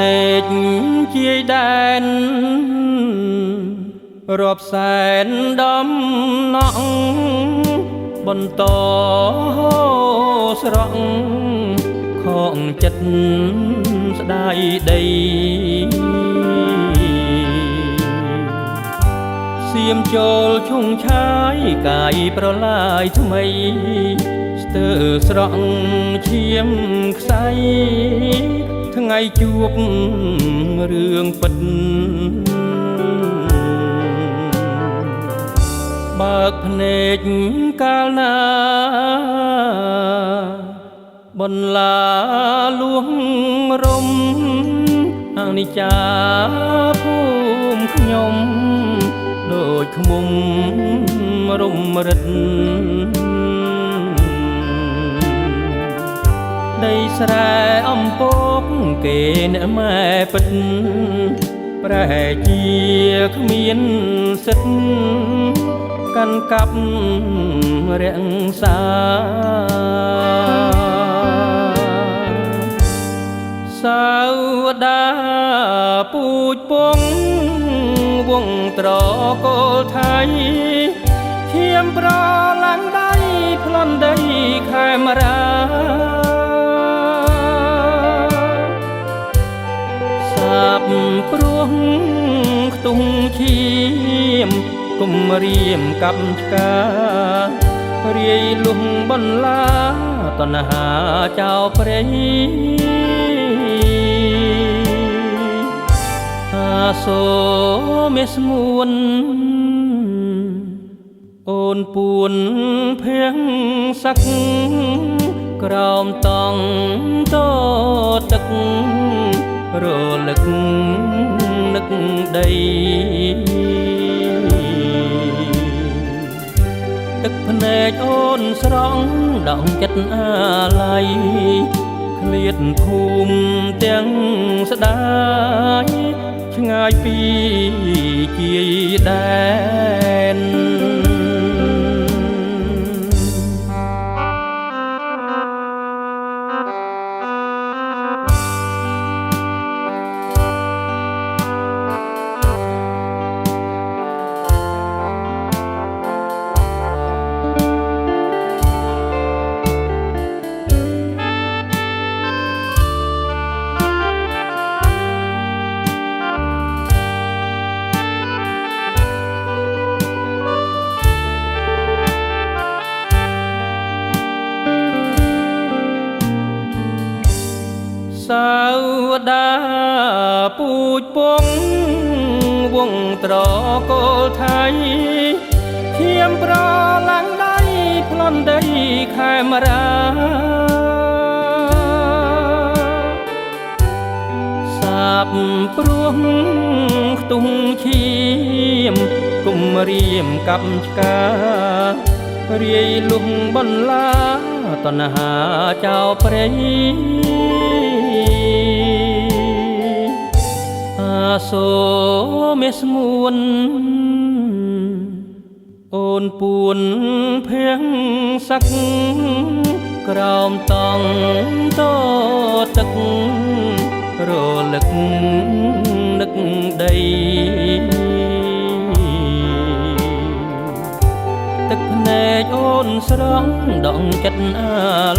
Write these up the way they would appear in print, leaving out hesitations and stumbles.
ភ្នែកជាយដែនរាប់សែនដំណក់បន្តស្រក់ខកចិត្តស្ដាយដីសៀមចូលឈុងឆាយកាយប្រឡាយថ្មីស្ទើរស្រក់ឈាមខ្សែថ្ងៃជួបរឿងពិតបើកភ្នែកកាលណាបន្លាលួងរំអនិច្ចាភូមិខ្ញុំដូចឃ្មុំរំរិតដីស្រែអំពកគេអ្នកម៉ែពិតប្រែជាគ្មានសិទ្ធកាន់កាប់រាំងសាសាវតាពូជពងវងត្រកូលថៃឈាមប្រឡាំងដៃប្លន់ដីខេមរាសាបព្រោះខ្ទង់ឈាមគុំរៀមកាប់ឆ្ការាយលុះបន្លាតណ្ហាចោលព្រៃអាសូមេស្ងួនអូនពួនភៀងសឹកក្រោមតង់តទឹករលឹកនឹកដីទឹកភ្នែកអូនស្រង់ដងចិត្តអាល័យឃ្លាតភូមិទាំងស្ដាយឆ្ងាយពីជាយដែនសាវតាពូជពងវងត្រកូលថៃឈាមប្រឡាំងដៃប្លន់ដីខេមរាសាបព្រោះខ្ទង់ឈាមគុំរៀមកាប់ឆ្ការាយលុះបន្លាតណ្ហាចោលព្រៃអាសូមេស្ងួនអូនពួនភៀងសឹកក្រោមតង់តទឹករលឹកនឹកដីទឹកភ្នែកអូនស្រង់ដងចិត្តអា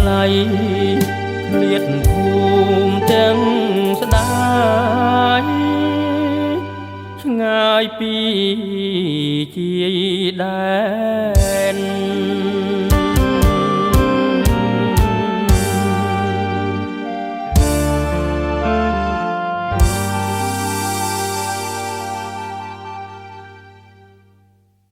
ល័យឃ្លាតភូមិទាំងស្ដាយឆ្ងាយពី